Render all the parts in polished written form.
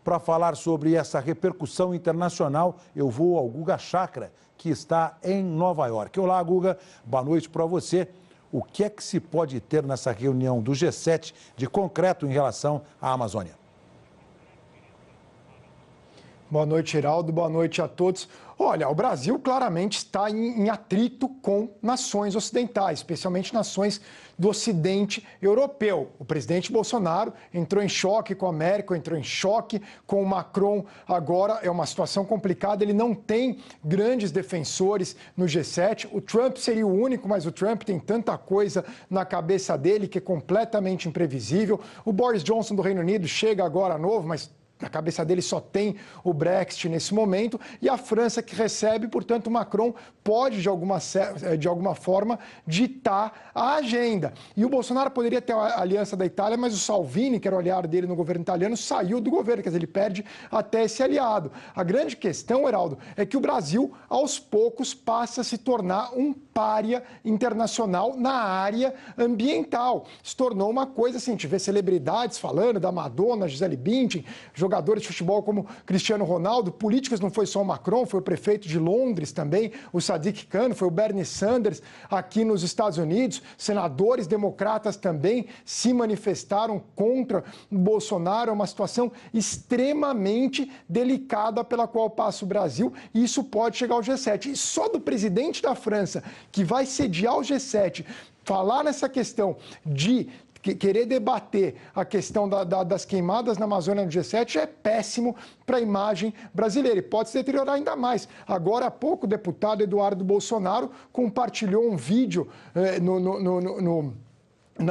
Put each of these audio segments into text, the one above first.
Para falar sobre essa repercussão internacional, eu vou ao Guga Chakra, que está em Nova York. Olá, Guga, boa noite para você. O que é que se pode ter nessa reunião do G7 de concreto em relação à Amazônia? Boa noite, Geraldo. Boa noite a todos. Olha, o Brasil claramente está em atrito com nações ocidentais, especialmente nações do Ocidente europeu. O presidente Bolsonaro entrou em choque com a Merkel, entrou em choque com o Macron. Agora é uma situação complicada, ele não tem grandes defensores no G7. O Trump seria o único, mas o Trump tem tanta coisa na cabeça dele que é completamente imprevisível. O Boris Johnson do Reino Unido chega agora novo, mas na cabeça dele só tem o Brexit nesse momento, e a França que recebe, portanto, o Macron pode, de alguma forma, ditar a agenda. E o Bolsonaro poderia ter a aliança da Itália, mas o Salvini, que era o aliado dele no governo italiano, saiu do governo, quer dizer, ele perde até esse aliado. A grande questão, Heraldo, é que o Brasil, aos poucos, passa a se tornar um pária internacional na área ambiental. Se tornou uma coisa assim, a gente vê celebridades falando da Madonna, Gisele Bündchen, jogadores de futebol como Cristiano Ronaldo, políticos, não foi só o Macron, foi o prefeito de Londres também, o Sadiq Khan, foi o Bernie Sanders aqui nos Estados Unidos, senadores democratas também se manifestaram contra o Bolsonaro. É uma situação extremamente delicada pela qual passa o Brasil, e isso pode chegar ao G7. E só do presidente da França, que vai sediar o G7, falar nessa questão de querer debater a questão das queimadas na Amazônia no G7 é péssimo para a imagem brasileira e pode se deteriorar ainda mais. Agora há pouco, o deputado Eduardo Bolsonaro compartilhou um vídeo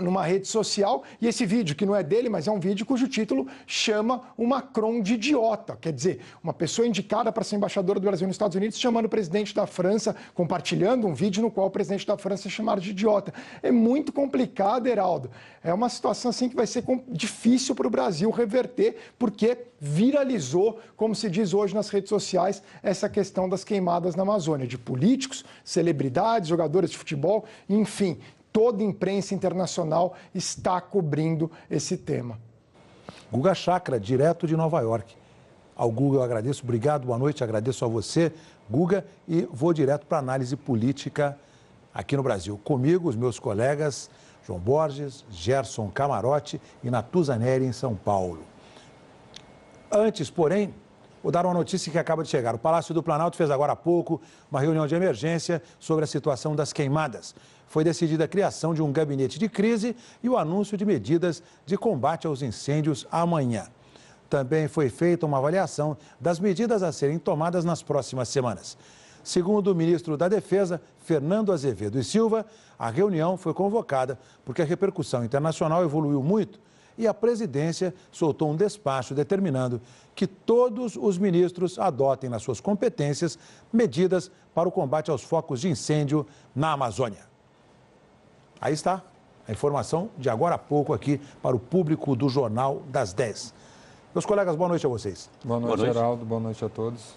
numa rede social, e esse vídeo, que não é dele, mas é um vídeo cujo título chama o Macron de idiota. Quer dizer, uma pessoa indicada para ser embaixadora do Brasil nos Estados Unidos chamando o presidente da França, compartilhando um vídeo no qual o presidente da França é chamado de idiota. É muito complicado, Heraldo. É uma situação assim que vai ser difícil para o Brasil reverter, porque viralizou, como se diz hoje nas redes sociais, essa questão das queimadas na Amazônia, de políticos, celebridades, jogadores de futebol, enfim. Toda a imprensa internacional está cobrindo esse tema. Guga Chakra, direto de Nova York. Ao Guga eu agradeço, obrigado, boa noite, agradeço a você, Guga, e vou direto para a análise política aqui no Brasil. Comigo, os meus colegas João Borges, Gerson Camarote e Natuzaneri, em São Paulo. Antes, porém, vou dar uma notícia que acaba de chegar. O Palácio do Planalto fez agora há pouco uma reunião de emergência sobre a situação das queimadas. Foi decidida a criação de um gabinete de crise e o anúncio de medidas de combate aos incêndios amanhã. Também foi feita uma avaliação das medidas a serem tomadas nas próximas semanas. Segundo o ministro da Defesa, Fernando Azevedo e Silva, a reunião foi convocada porque a repercussão internacional evoluiu muito e a presidência soltou um despacho determinando que todos os ministros adotem nas suas competências medidas para o combate aos focos de incêndio na Amazônia. Aí está a informação de agora há pouco aqui para o público do Jornal das 10. Meus colegas, boa noite a vocês. Boa noite, Geraldo. Boa noite a todos.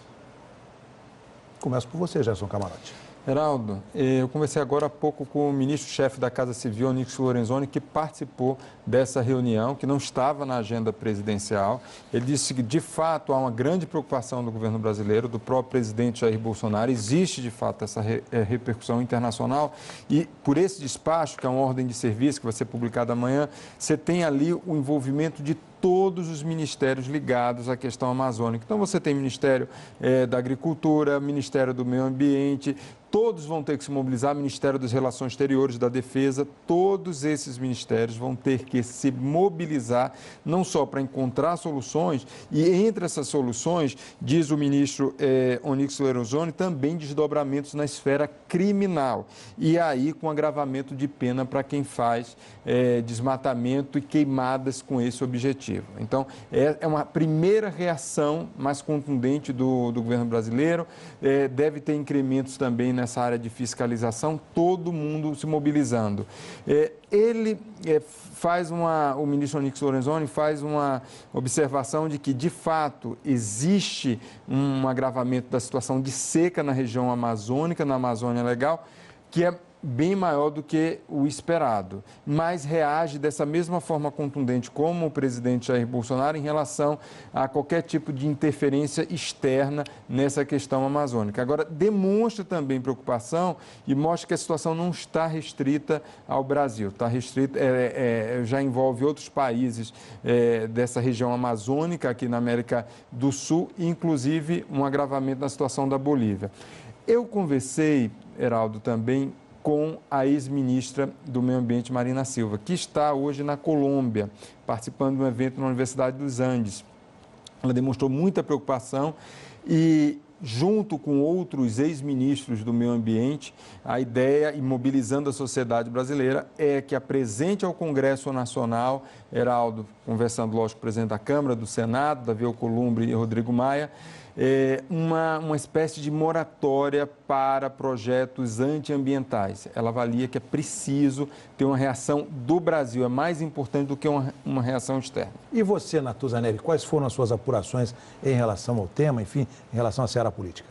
Começo por você, Gerson Camarote. Geraldo, eu conversei agora há pouco com o ministro-chefe da Casa Civil, Onyx Lorenzoni, que participou dessa reunião, que não estava na agenda presidencial. Ele disse que, de fato, há uma grande preocupação do governo brasileiro, do próprio presidente Jair Bolsonaro. Existe, de fato, essa repercussão internacional e, por esse despacho, que é uma ordem de serviço que vai ser publicada amanhã, você tem ali o envolvimento de todos os ministérios ligados à questão amazônica. Então, você tem Ministério da Agricultura, Ministério do Meio Ambiente, todos vão ter que se mobilizar, Ministério das Relações Exteriores, da Defesa, todos esses ministérios vão ter que se mobilizar, não só para encontrar soluções, e entre essas soluções, diz o ministro Onyx Lorenzoni, também desdobramentos na esfera criminal, e aí com agravamento de pena para quem faz desmatamento e queimadas com esse objetivo. Então, é uma primeira reação mais contundente do governo brasileiro, deve ter incrementos também nessa área de fiscalização, todo mundo se mobilizando. O ministro Onyx Lorenzoni faz uma observação de que, de fato, existe um agravamento da situação de seca na região amazônica, na Amazônia Legal, que é bem maior do que o esperado, mas reage dessa mesma forma contundente como o presidente Jair Bolsonaro em relação a qualquer tipo de interferência externa nessa questão amazônica. Agora, demonstra também preocupação e mostra que a situação não está restrita ao Brasil, está restrita, já envolve outros países dessa região amazônica aqui na América do Sul, inclusive um agravamento na situação da Bolívia. Eu conversei, Heraldo, também com a ex-ministra do Meio Ambiente, Marina Silva, que está hoje na Colômbia, participando de um evento na Universidade dos Andes. Ela demonstrou muita preocupação e, junto com outros ex-ministros do meio ambiente, a ideia, e mobilizando a sociedade brasileira, é que apresente ao Congresso Nacional, Heraldo, conversando, lógico, com o presidente da Câmara, do Senado, Davi Alcolumbre e Rodrigo Maia, uma espécie de moratória para projetos antiambientais. Ela avalia que é preciso ter uma reação do Brasil, é mais importante do que uma reação externa. E você, Natuzaneri, quais foram as suas apurações em relação ao tema, enfim, em relação à seara política?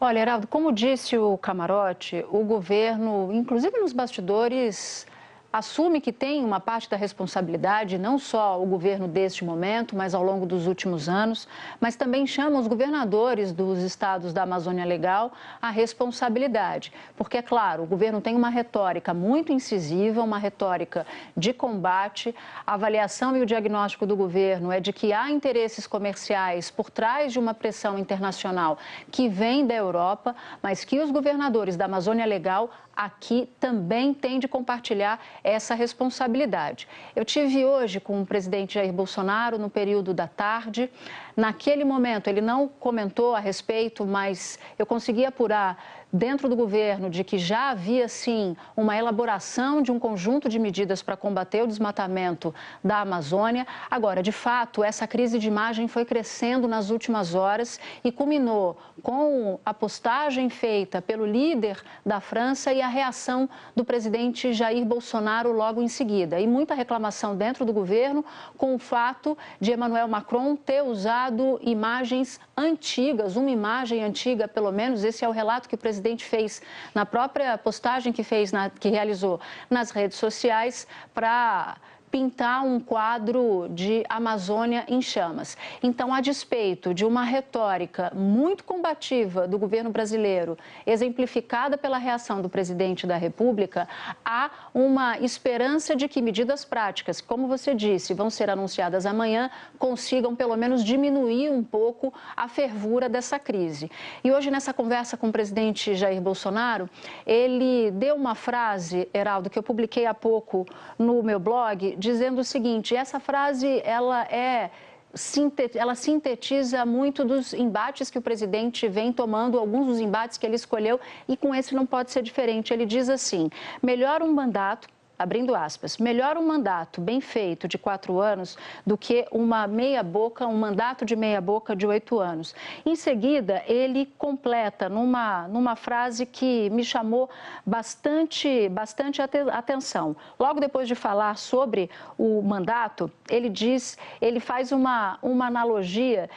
Olha, Heraldo, como disse o Camarote, o governo, inclusive nos bastidores, assume que tem uma parte da responsabilidade, não só o governo deste momento, mas ao longo dos últimos anos, mas também chama os governadores dos estados da Amazônia Legal à responsabilidade. Porque, é claro, o governo tem uma retórica muito incisiva, uma retórica de combate. A avaliação e o diagnóstico do governo é de que há interesses comerciais por trás de uma pressão internacional que vem da Europa, mas que os governadores da Amazônia Legal aqui também têm de compartilhar essa responsabilidade. Eu tive hoje com o presidente Jair Bolsonaro no período da tarde. Naquele momento, ele não comentou a respeito, mas eu consegui apurar dentro do governo de que já havia, sim, uma elaboração de um conjunto de medidas para combater o desmatamento da Amazônia. Agora, de fato, essa crise de imagem foi crescendo nas últimas horas e culminou com a postagem feita pelo líder da França e a reação do presidente Jair Bolsonaro logo em seguida. E muita reclamação dentro do governo com o fato de Emmanuel Macron ter usado imagens antigas, uma imagem antiga, pelo menos, esse é o relato que o presidente fez na própria postagem que realizou nas redes sociais para pintar um quadro de Amazônia em chamas. Então, a despeito de uma retórica muito combativa do governo brasileiro, exemplificada pela reação do presidente da República, há uma esperança de que medidas práticas, como você disse, vão ser anunciadas amanhã, consigam pelo menos diminuir um pouco a fervura dessa crise. E hoje, nessa conversa com o presidente Jair Bolsonaro, ele deu uma frase, Heraldo, que eu publiquei há pouco no meu blog, dizendo o seguinte: essa frase ela sintetiza muito dos embates que o presidente vem tomando, alguns dos embates que ele escolheu, e com esse não pode ser diferente. Ele diz assim: melhor um mandato, abrindo aspas, melhor um mandato bem feito de 4 anos do que um mandato de meia boca de 8 anos. Em seguida, ele completa numa frase que me chamou bastante atenção. Logo depois de falar sobre o mandato, ele faz uma analogia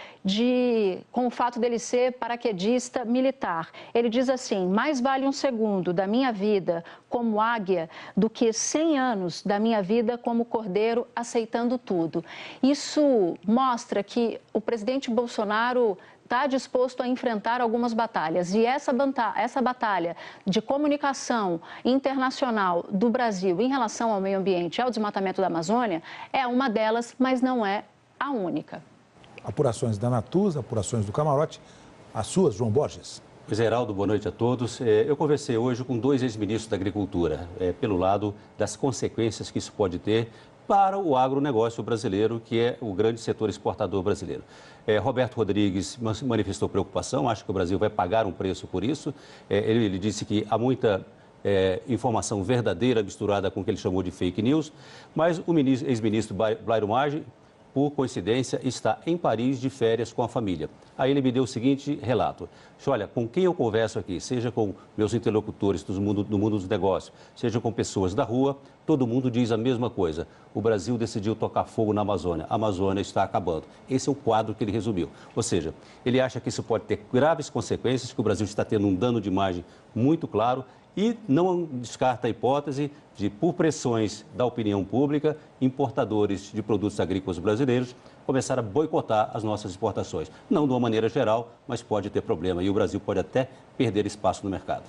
com o fato dele ser paraquedista militar. Ele diz assim: mais vale um segundo da minha vida como águia do que 100 anos da minha vida como cordeiro aceitando tudo. Isso mostra que o presidente Bolsonaro está disposto a enfrentar algumas batalhas. E essa batalha de comunicação internacional do Brasil em relação ao meio ambiente e ao desmatamento da Amazônia é uma delas, mas não é a única. Apurações da Natuza, apurações do Camarote, as suas, João Borges. Pois é, Heraldo, boa noite a todos. Eu conversei hoje com 2 ex-ministros da Agricultura, pelo lado das consequências que isso pode ter para o agronegócio brasileiro, que é o grande setor exportador brasileiro. Roberto Rodrigues manifestou preocupação, acha que o Brasil vai pagar um preço por isso. Ele disse que há muita informação verdadeira misturada com o que ele chamou de fake news, mas o ex-ministro Blairo Maggi por coincidência, está em Paris de férias com a família. Aí ele me deu o seguinte relato. Olha, com quem eu converso aqui, seja com meus interlocutores do mundo dos negócios, seja com pessoas da rua, todo mundo diz a mesma coisa. O Brasil decidiu tocar fogo na Amazônia. A Amazônia está acabando. Esse é o quadro que ele resumiu. Ou seja, ele acha que isso pode ter graves consequências, que o Brasil está tendo um dano de imagem muito claro e não descarta a hipótese de, por pressões da opinião pública, importadores de produtos agrícolas brasileiros começar a boicotar as nossas exportações. Não de uma maneira geral, mas pode ter problema e o Brasil pode até perder espaço no mercado.